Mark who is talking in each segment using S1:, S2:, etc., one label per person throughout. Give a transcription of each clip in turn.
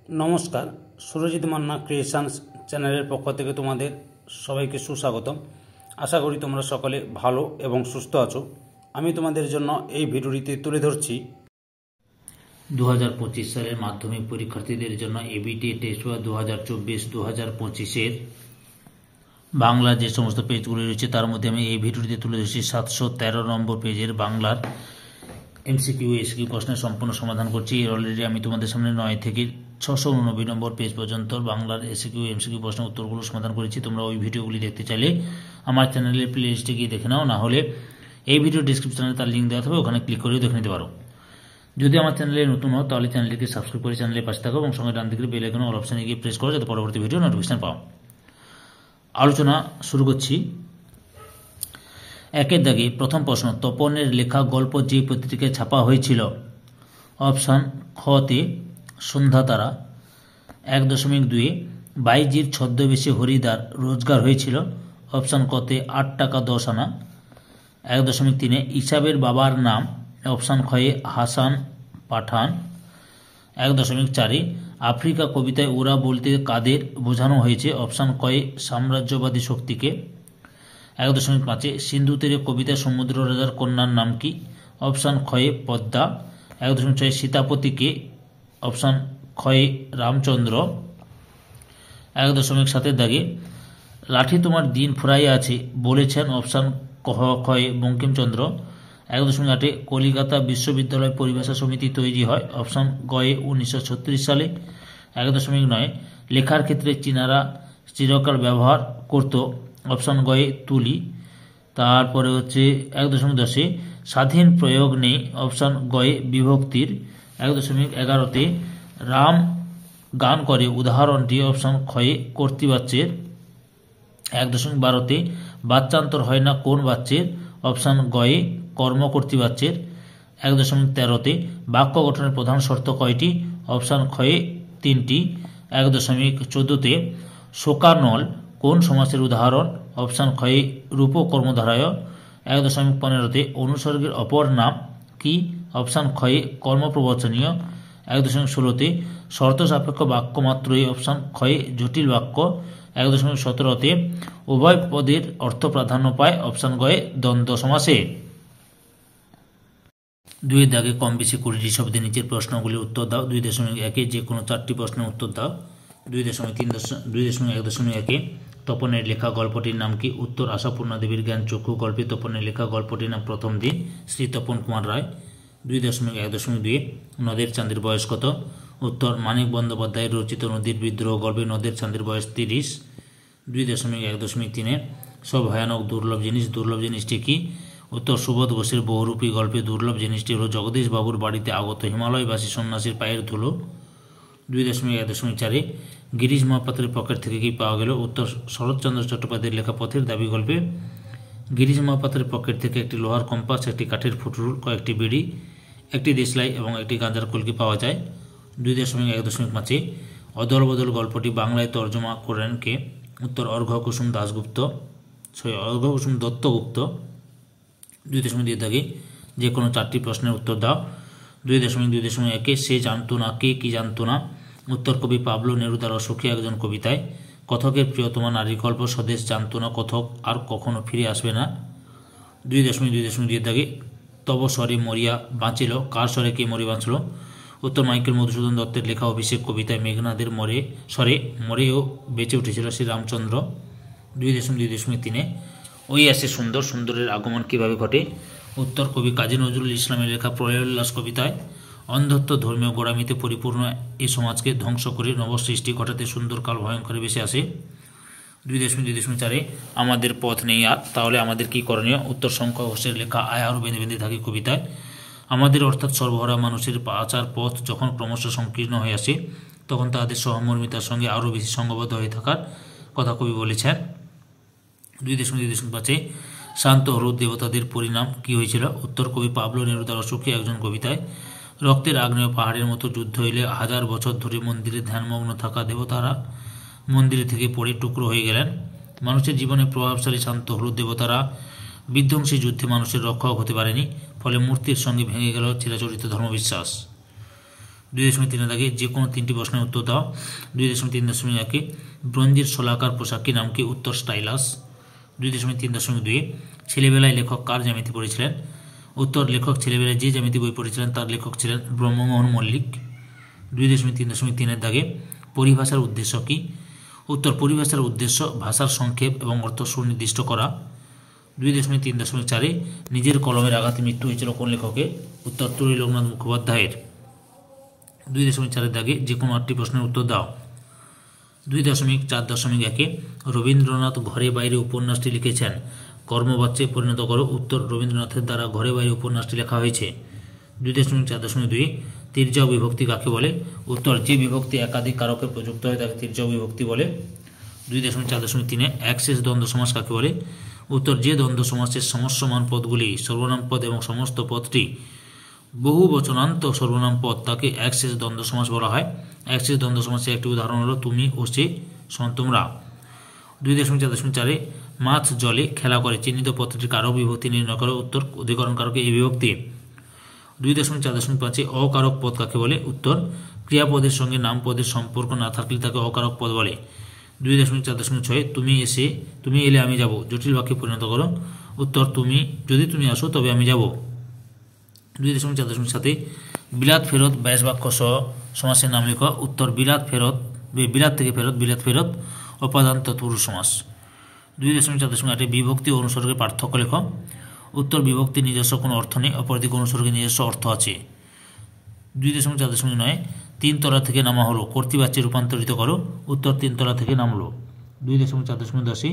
S1: নমস্কার, সুরজিৎ মান্না ক্রিয়েশনস চ্যানেলের পক্ষ থেকে তোমাদের সবাইকে সুস্বাগতম। আশা করি তোমরা সকলে ভালো এবং সুস্থ আছো। আমি তোমাদের জন্য এই ভিডিওটিতে তুলে ধরছি
S2: 2025 সালের মাধ্যমিক পরীক্ষার্থীদের জন্য এবিটি টেস্ট পেপার 2024-2025 বাংলা যে সমস্ত পেজগুলি রয়েছে তার মধ্যে আমি এই ভিডিওটিতে তুলে ধরছি 713 নম্বর পেজের বাংলার এমসিকিউ এসকিউ প্রশ্নের সম্পূর্ণ সমাধান করছি। এর অলরেডি আমি তোমাদের সামনে 9 থেকে 689 নম্বর পেজ পর্যন্ত বাংলার এসকিউ এমসিকিউ প্রশ্নের উত্তরগুলো সমাধান করেছি। তোমরা ওই ভিডিওগুলি দেখতে চাইলে আমার চ্যানেলের প্লেলিস্টে গিয়ে দেখে নাও, না হলে এই ভিডিও ডিসক্রিপশনে তার লিঙ্ক দেওয়া থাকবে, ওখানে ক্লিক করেও দেখে নিতে পারো। যদি আমার চ্যানেলে নতুন হও তাহলে চ্যানেলটিকে সাবস্ক্রাইব করে চ্যানেলের পাশে থাকো এবং সঙ্গে ডান দিকে বেল আইকনে অল অপশনে গিয়ে প্রেস করো যাতে পরবর্তী ভিডিও নোটিফিকেশন পাও। আলোচনা শুরু করছি। একের দাগে প্রথম প্রশ্ন, তপনের লেখা গল্প যে পত্রিকায় ছাপা হয়েছিল? অপশান খতে সন্ধ্যাতারা। 1.2 বাইজির ছদ্মবেশে হরিদার রোজগার হয়েছিল। অপশান কতে 8 টাকা 10 আনা। 1.3 ইসাবের বাবার নাম। অপশান খয়ে হাসান পাঠান। 1.4 আফ্রিকা কবিতায় ওরা বলতে কাদের বোঝানো হয়েছে? অপশান কয়ে সাম্রাজ্যবাদী শক্তিকে। 1.5 সিন্ধু তীরে কবিতায় সমুদ্র রাজার কন্যার নাম কি? অপশান খয়ে পদ্মা। 1.6 সীতাপতিকে? অপশান খয়ে রামচন্দ্র। 1.7 দাগে লাঠি তোমার দিন ফুরাইয়া আছে বলেছেন? অপশান খয়ে বঙ্কিমচন্দ্র। 1.8 কলিকাতা বিশ্ববিদ্যালয় পরিভাষা সমিতি তৈরি হয়। অপশান গয়ে 1936 সালে। 1.9 লেখার ক্ষেত্রে চীনারা চিরকাল ব্যবহার করত। অপশান গয়ে তুলি। তারপরে হচ্ছে 1.10 স্বাধীন প্রয়োগ নেই। অপশান গয়ে বিভক্তির। 1.11 রাম গান করে উদাহরণটি? অপশান খয়ে কর্তৃবাচ্যের। 1.12 বাচ্চান্তর হয় না কোন বাচ্যের? অপশান গয়ে কর্ম কর্তৃবাচ্যের। 1.13 বাক্য গঠনের প্রধান শর্ত কয়টি? অপশান খয়ে 3টি। 1.14 শোকানল কোন সমাসের উদাহরণ? অপশান খয়ে রূপ কর্মধারায়। 1.15 অনুসর্গের অপর নাম কি? অপশান খয়ে কর্মপ্রবচনীয়। 1.16 শর্ত সাপেক্ষ বাক্য মাত্রই। অপশান খয়ে জটিল বাক্য। 1.17 উভয় পদের অর্থ প্রাধান্য পায়। অপশান গয়ে দ্বন্দ্ব সমাসে। 2 দাগে কম বেশি 20টি শব্দের নিচের প্রশ্নগুলির উত্তর দাও। 2.1 যে কোনো 4টি প্রশ্নের উত্তর দাও। 2.1 তপনের লেখা গল্পটির নাম কি? উত্তর আশাপূর্ণা দেবীর জ্ঞান চক্ষু গল্পে তপনের লেখা গল্পটির নাম প্রথম দিন, শ্রী তপন কুমার রায়। 2.1.2 নদের চাঁদের বয়স কত? উত্তর মানিক বন্দ্যোপাধ্যায়ের রচিত নদীর বিদ্রোহ গল্পে নদের চাঁদের বয়স 30। 2.1.3 সব ভয়ানক দুর্লভ জিনিসটি কি? উত্তর সুবোধ ঘোষের বহুরূপী গল্পে দুর্লভ জিনিসটি হল জগদীশ বাবুর বাড়িতে আগত হিমালয়বাসী সন্ন্যাসীর পায়ের ধুলো। 2.1.4 গিরিশ মহাপাত্রের পকেট থেকে কি পাওয়া গেল? উত্তর শরৎচন্দ্র চট্টোপাধ্যায়ের লেখা পথের দাবি গল্পে গিরিশ মহাপাত্রের পকেট থেকে একটি লোহার কম্পাস, একটি কাঠের ফুটুল, কয়েকটি বিড়ি, একটি দেশলাই এবং একটি গাঁজার কলকি পাওয়া যায়। 2.1.5 অদল বদল গল্পটি বাংলায় তর্জমা করেন কে? উত্তর অর্ঘ্যকুসুম দত্তগুপ্ত। 2.2 দাগে যে কোনো 4টি প্রশ্নের উত্তর দাও। 2.2.1 সে জানতো না কে কি জানতো না? উত্তর কবি পাবলো নেরুদার অসুখী একজন কবিতায়। কথকের প্রিয়তমা নারীর গল্প স্বদেশ জানতো না কথক আর কখনো ফিরে আসবে না। 2.2.2 দাগে তব স্বরে মরিয়া বাঁচিল কার স্বরে কে মরে বাঁচল? উত্তর মাইকেল মধুসূদন দত্তের লেখা অভিষেক কবিতায় মেঘনাদের স্বরে মরেও বেঁচে উঠেছিল শ্রী রামচন্দ্র। 2.2.3 ওই আসে সুন্দর, সুন্দরের আগমন কিভাবে ঘটে? উত্তর কবি কাজী নজরুল ইসলামের লেখা প্রলয়োল্লাস কবিতায়। অন্ধত্ব ধর্মীয় গোড়ামিতে পরিপূর্ণ এই সমাজকে ধ্বংস করে নবসৃষ্টি ঘটাতে সুন্দর কাল ভয়ঙ্করে বেশি আসে। 2.2.4 আমাদের পথ নেই আর তাহলে আমাদের কি করণীয়? উত্তর শঙ্খ ঘোষের লেখা আয় আরও বেঁধে বেঁধে থাকি কবিতায়। আমাদের অর্থাৎ সর্বহারা মানুষের আচার পথ যখন ক্রমশ সংকীর্ণ হয়ে আসে তখন তাদের সহমর্মিতার সঙ্গে আরও বেশি সঙ্গবদ্ধ হয়ে থাকার কথা কবি বলেছেন। 2.2.5 শান্ত হ্রদ দেবতাদের পরিণাম কি হয়েছিল? উত্তর কবি পাবলো নেরুদার অসুখী একজন কবিতায়। রক্তের আগ্নেয় পাহাড়ের মতো যুদ্ধ হইলে 1000 বছর ধরে মন্দিরে ধ্যানমগ্ন থাকা দেবতারা মন্দিরে থেকে পড়ে টুকরো হয়ে গেলেন। মানুষের জীবনে প্রভাবশালী শান্ত হ্রদ দেবতারা বিধ্বংসী যুদ্ধে মানুষের রক্ষক হতে পারেনি, ফলে মূর্তির সঙ্গে ভেঙে গেল চিরাচরিত ধর্মবিশ্বাস। 2.3 দাগে যে কোনো 3টি প্রশ্নের উত্তর দাও। 2.3.1 ব্রোঞ্জের শোলাকার পোশাকটির নাম কি? উত্তর স্টাইলাস। 2.3.2 ছেলেবেলায় লেখক কার জ্যামিতি পড়েছিলেন? উত্তর লেখক ছেলেবেলায় যে জ্যামিতি বই পড়েছিলেন তার লেখক ছিলেন ব্রহ্মমোহন মল্লিক। 2.3.3 দাগে পরিভাষার উদ্দেশ্য কি? উত্তর পরিভাষার উদ্দেশ্য ভাষার সংক্ষেপ এবং অর্থ সুনির্দিষ্ট করা। 2.3.4 নিজের কলমের আঘাতে মৃত্যু হয়েছিল কোন লেখকের? উত্তর তরুলোকনাথ মুখোপাধ্যায়ের। 2.4 দাগে যে কোনো 8টি প্রশ্নের উত্তর দাও। 2.4.1 রবীন্দ্রনাথ ঘরে বাইরে উপন্যাসটি লিখেছেন কর্মবাচ্যে পরিণত করো। উত্তর রবীন্দ্রনাথের দ্বারা ঘরে বাইরে উপন্যাসটি লেখা হয়েছে। 2.4.2 তির্যক বিভক্তি কাকে বলে? উত্তর যে বিভক্তি একাধিক কারকে প্রযুক্ত হয় তাকে তির্যক বিভক্তি বলে। 2.4.3 একশেষ দ্বন্দ্ব সমাস কাকে বলে? উত্তর যে দ্বন্দ্ব সমাসের সমস্যমান পদগুলি সর্বনাম পদ এবং সমস্ত পদটি বহু বচনান্ত সর্বনাম পদ তাকে একশেষ দ্বন্দ্ব সমাস বলা হয়। একশেষ দ্বন্দ্ব সমাসের একটি উদাহরণ হলো তুমি ও সে সমান তোমরা। 2.4.4 মাছ জলে খেলা করে চিহ্নিত পদটির কারক বিভক্তি নির্ণয় করো। উত্তর অধিকরণ কারকে এই বিভক্তি। 2.4.5 অকারক পদ কাকে বলে? উত্তর ক্রিয়াপদের সঙ্গে নাম পদের সম্পর্ক না থাকলে তাকে অকারক পদ বলে। 2.4.6 তুমি এলে আমি যাব জটিল বাক্যে পরিণত করো। উত্তর যদি তুমি আসো তবে আমি যাব। 2.4.7 বিলাত ফেরত ব্যাস বাক্য সহ সমাসের নাম লেখো। উত্তর বিলাত থেকে ফেরত বিলাত ফেরত অপাদান তৎপুরুষ সমাস। 2.4.8 বিভক্তি ও অনুসর্গের পার্থক্য লেখো। উত্তর বিভক্তি নিজস্ব কোনো অর্থ নেই, অপরদিকে অনুসর্গের নিজস্ব অর্থ আছে। 2.4.9 তিন তলা থেকে নামা হলো কর্তৃবাচ্যে রূপান্তরিত করো। উত্তর তিন তলা থেকে নামলো। 2.4.10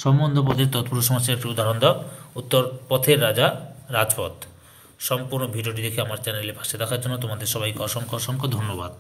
S2: সম্বন্ধ পদের তৎপুরুষ সমাসের একটি উদাহরণ দাও। উত্তর পথের রাজা রাজপথ। সম্পূর্ণ ভিডিওটি দেখে আমার চ্যানেলে পাশে থাকার জন্য তোমাদের সবাইকে অসংখ্য ধন্যবাদ।